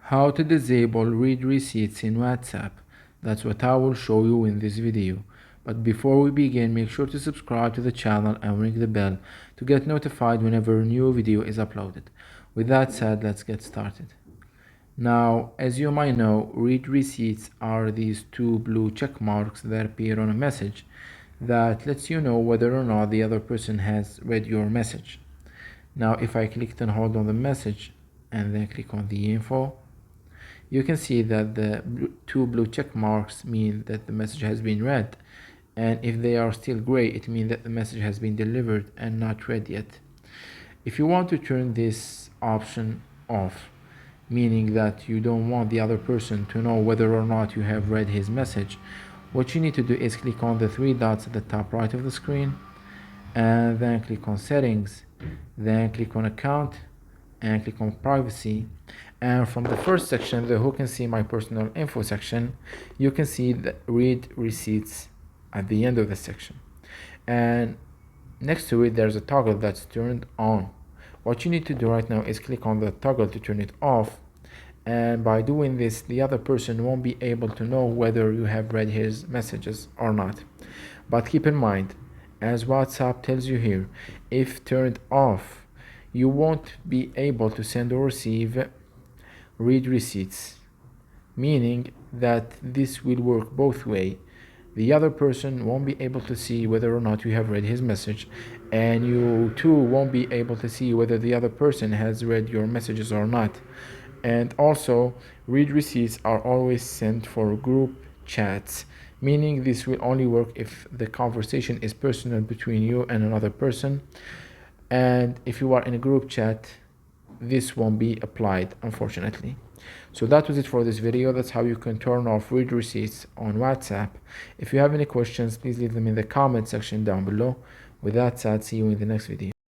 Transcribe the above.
How to disable read receipts in WhatsApp. That's what I will show you in this video. But before we begin, make sure to subscribe to the channel and ring the bell to get notified whenever a new video is uploaded. With that said, let's get started. Now, as you might know, read receipts are these two blue check marks that appear on a message that lets you know whether or not the other person has read your message. Now, if I click and hold on the message and then click on the info, you can see that the two blue check marks mean that the message has been read, and if they are still gray, it means that the message has been delivered and not read yet. If you want to turn this option off, meaning that you don't want the other person to know whether or not you have read his message, what you need to do is click on the three dots at the top right of the screen, and then click on settings, then click on account, and click on privacy. And from the first section, the who can see my personal info section, you can see the read receipts at the end of the section, and next to it there's a toggle that's turned on. What you need to do right now is click on the toggle to turn it off, and by doing this the other person won't be able to know whether you have read his messages or not. But keep in mind, as WhatsApp tells you here, if turned off, you won't be able to send or receive read receipts, meaning that this will work both way. The other person won't be able to see whether or not you have read his message, and you too won't be able to see whether the other person has read your messages or not. And also, read receipts are always sent for group chats, meaning this will only work if the conversation is personal between you and another person, and if you are in a group chat, this won't be applied, unfortunately. So that was it for this video. That's how you can turn off read receipts on WhatsApp. If you have any questions, please leave them in the comment section down below. With that said, see you in the next video.